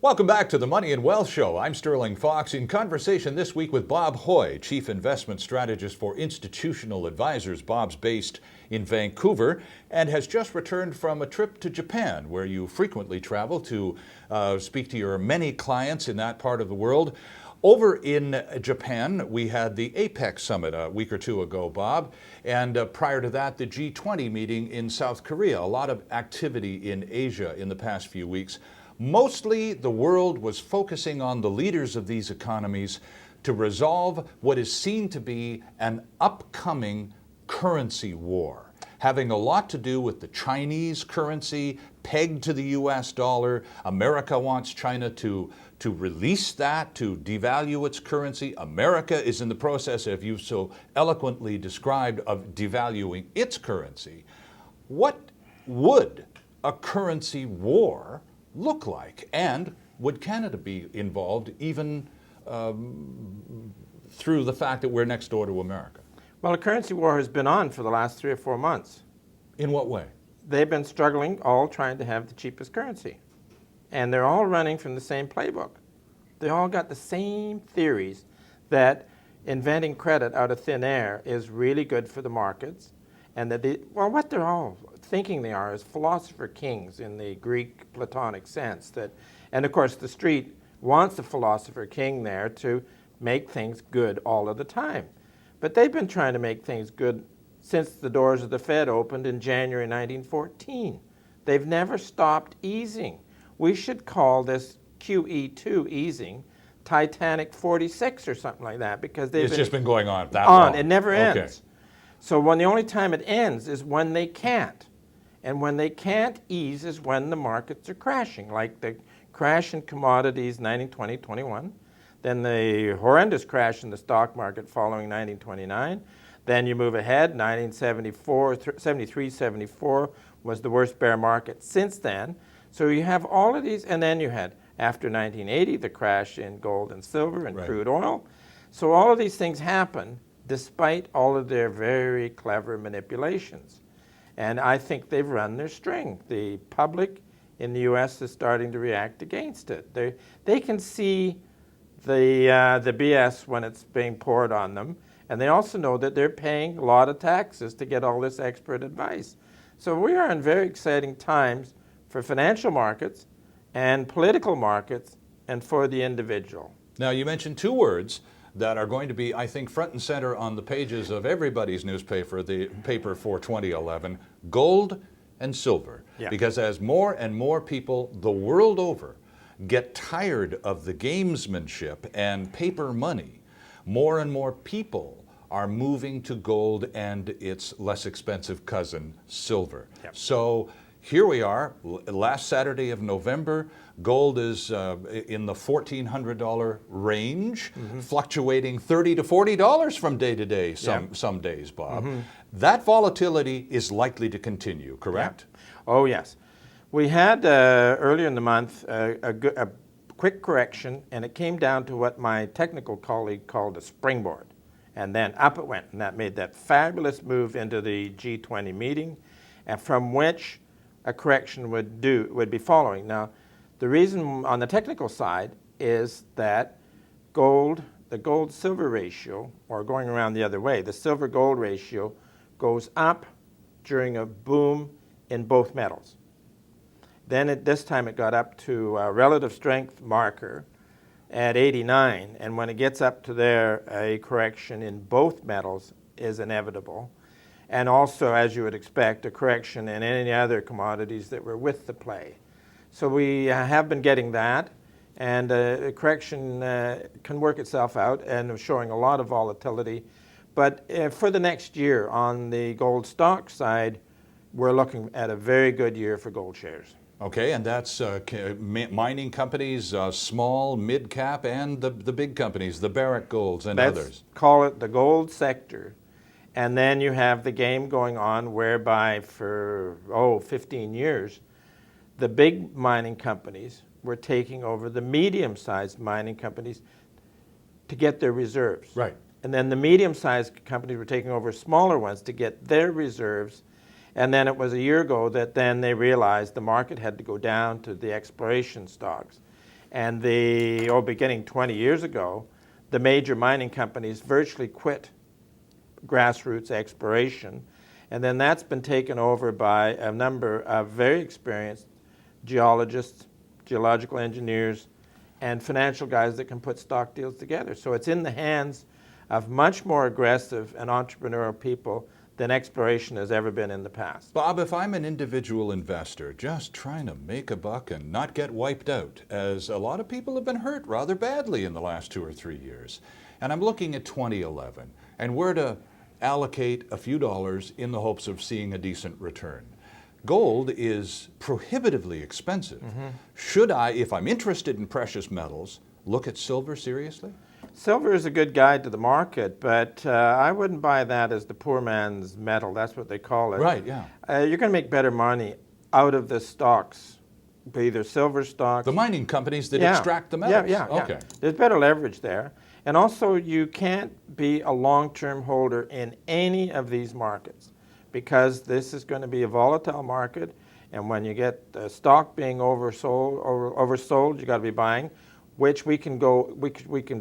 Welcome back to the Money and Wealth Show. I'm Sterling Fox in conversation this week with Bob Hoye, Chief Investment Strategist for Institutional Advisors. Bob's based in Vancouver and has just returned from a trip to Japan, where you frequently travel to speak to your many clients in that part of the world. Over in Japan, we had the APEC summit a week or two ago, Bob, and prior to that, the G20 meeting in South Korea. A lot of activity in Asia in the past few weeks. Mostly, the world was focusing on the leaders of these economies to resolve what is seen to be an upcoming currency war, having a lot to do with the Chinese currency pegged to the US dollar. America wants China to release that, to devalue its currency. America is in the process, as you've so eloquently described, of devaluing its currency. What would a currency war look like? And would Canada be involved even through the fact that we're next door to America? Well, a currency war has been on for the last 3 or 4 months. In what way? They've been struggling, all trying to have the cheapest currency. And they're all running from the same playbook. They all got the same theories that inventing credit out of thin air is really good for the markets. And that what they're all thinking they are is philosopher kings in the Greek Platonic sense. And of course, the street wants the philosopher king there to make things good all of the time. But they've been trying to make things good since the doors of the Fed opened in January 1914. They've never stopped easing. We should call this QE2 easing Titanic 46 or something like that, because it's just been going on that long. It never ends. Okay. So the only time it ends is when they can't. And when they can't ease is when the markets are crashing, like the crash in commodities 1920, 21. Then the horrendous crash in the stock market following 1929. Then you move ahead, 1974, 73, 74 was the worst bear market since then. So you have all of these, and then you had, after 1980, the crash in gold and silver and crude oil. So all of these things happen despite all of their very clever manipulations. And I think they've run their string. The public in the U.S. is starting to react against it. They can see the BS when it's being poured on them, and they also know that they're paying a lot of taxes to get all this expert advice. So we are in very exciting times for financial markets and political markets and for the individual. Now, you mentioned two words that are going to be, I think, front and center on the pages of everybody's newspaper, the paper for 2011, gold and silver. Yeah. Because as more and more people the world over get tired of the gamesmanship and paper money, more and more people are moving to gold and its less expensive cousin, silver. Yep. So here we are, last Saturday of November. Gold is in the $1,400 range, fluctuating $30 to $40 from day to day some days, Bob. That volatility is likely to continue, correct? Yeah. Oh, yes. We had earlier in the month a quick correction, and it came down to what my technical colleague called a springboard. And then up it went, and that made that fabulous move into the G20 meeting, and from which a correction would be following. Now, the reason on the technical side is that the gold-silver ratio, or going around the other way, the silver-gold ratio goes up during a boom in both metals. Then at this time it got up to a relative strength marker at 89, and when it gets up to there, a correction in both metals is inevitable. And also, as you would expect, a correction in any other commodities that were with the play. So we have been getting that, and a correction can work itself out and showing a lot of volatility. But for the next year, on the gold stock side, we're looking at a very good year for gold shares. Okay, and that's mining companies, small, mid-cap, and the big companies, the Barrick Golds and others. Let's call it the gold sector. And then you have the game going on whereby for, 15 years, the big mining companies were taking over the medium-sized mining companies to get their reserves. Right. And then the medium-sized companies were taking over smaller ones to get their reserves. And then it was a year ago that then they realized the market had to go down to the exploration stocks. And beginning 20 years ago, the major mining companies virtually quit grassroots exploration. And then that's been taken over by a number of very experienced geologists, geological engineers, and financial guys that can put stock deals together. So it's in the hands of much more aggressive and entrepreneurial people than exploration has ever been in the past. Bob, if I'm an individual investor just trying to make a buck and not get wiped out, as a lot of people have been hurt rather badly in the last 2 or 3 years, and I'm looking at 2011 and where to allocate a few dollars in the hopes of seeing a decent return. Gold is prohibitively expensive. Should I, if I'm interested in precious metals, look at silver seriously? Silver is a good guide to the market, but I wouldn't buy that as the poor man's metal. That's what they call it. Right, yeah. You're going to make better money out of the stocks, either silver stocks. The mining companies that extract the metals? Yeah. Okay. There's better leverage there. And also, you can't be a long-term holder in any of these markets because this is going to be a volatile market. And when you get the stock being oversold, you got to be buying, which we can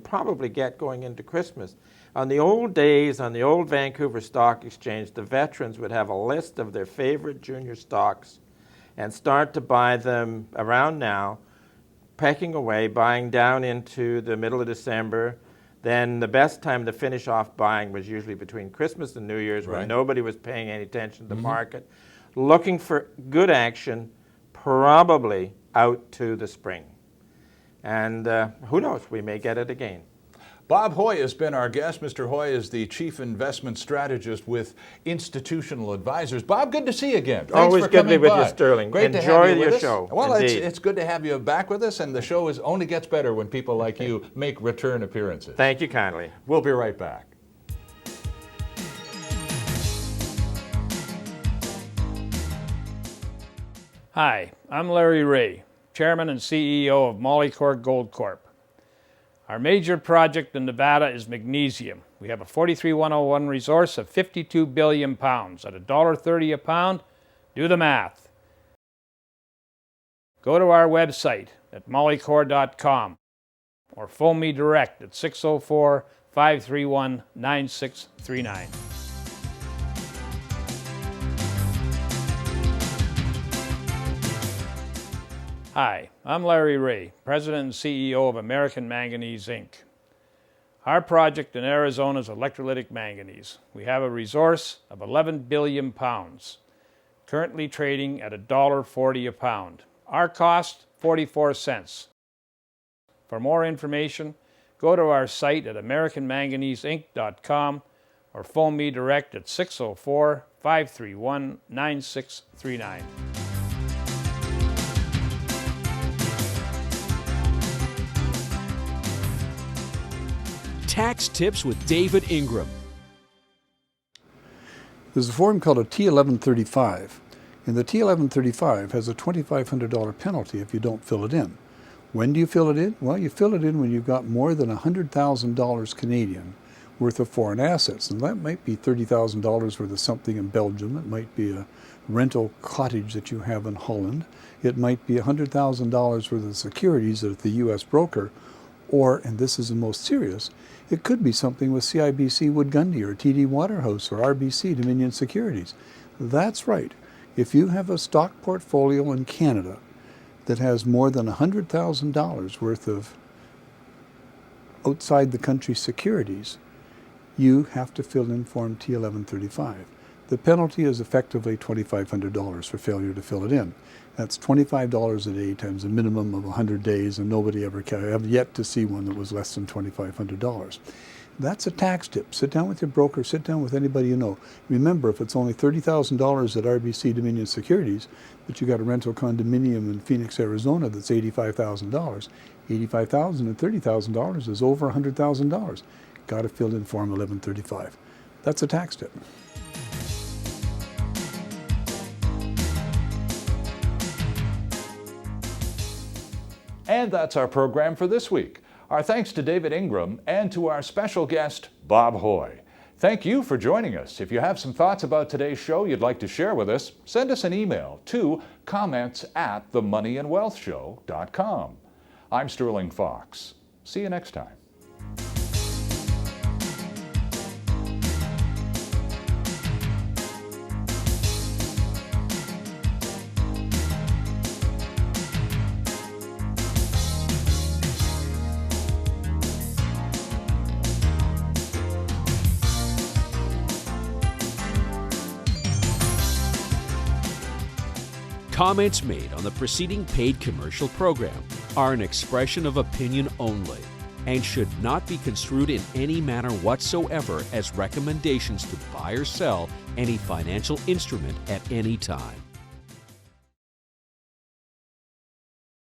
probably get going into Christmas. On the old days, on the old Vancouver Stock Exchange, the veterans would have a list of their favorite junior stocks and start to buy them around now, pecking away, buying down into the middle of December. Then the best time to finish off buying was usually between Christmas and New Year's, when nobody was paying any attention to the market, looking for good action, probably out to the spring. And who knows, we may get it again. Bob Hoye has been our guest. Mr. Hoye is the Chief Investment Strategist with Institutional Advisors. Bob, good to see you again. Thanks Always for good to be coming with by. you, Sterling. Great Enjoy to have you your with us. show. Well, Indeed. it's good to have you back with us, and the show only gets better when people like you make return appearances. Thank you kindly. We'll be right back. Hi, I'm Larry Ray, Chairman and CEO of Molycorp Gold Corp. Our major project in Nevada is magnesium. We have a 43101 resource of 52 billion pounds at $1.30 a pound. Do the math. Go to our website at molycorp.com or phone me direct at 604-531-9639. Hi, I'm Larry Ray, President and CEO of American Manganese, Inc. Our project in Arizona is electrolytic manganese. We have a resource of 11 billion pounds, currently trading at $1.40 a pound. Our cost, 44 cents. For more information, go to our site at americanmanganeseinc.com or phone me direct at 604-531-9639. Tax Tips with David Ingram. There's a form called a T1135, and the T1135 has a $2,500 penalty if you don't fill it in. When do you fill it in? Well, you fill it in when you've got more than $100,000 Canadian worth of foreign assets, and that might be $30,000 worth of something in Belgium. It might be a rental cottage that you have in Holland. It might be $100,000 worth of securities at the U.S. broker, or, and this is the most serious, it could be something with CIBC Wood Gundy or TD Waterhouse or RBC Dominion Securities. That's right. If you have a stock portfolio in Canada that has more than $100,000 worth of outside the country securities, you have to fill in Form T1135. The penalty is effectively $2,500 for failure to fill it in. That's $25 a day times a minimum of 100 days, and nobody ever have yet to see one that was less than $2,500. That's a tax tip. Sit down with your broker, sit down with anybody you know. Remember, if it's only $30,000 at RBC Dominion Securities, but you got a rental condominium in Phoenix, Arizona that's $85,000, $85,000 and $30,000 is over $100,000. Got to fill in Form 1135. That's a tax tip. And that's our program for this week. Our thanks to David Ingram and to our special guest, Bob Hoye. Thank you for joining us. If you have some thoughts about today's show you'd like to share with us, send us an email to comments@themoneyandwealthshow.com. I'm Sterling Fox. See you next time. Comments made on the preceding paid commercial program are an expression of opinion only and should not be construed in any manner whatsoever as recommendations to buy or sell any financial instrument at any time.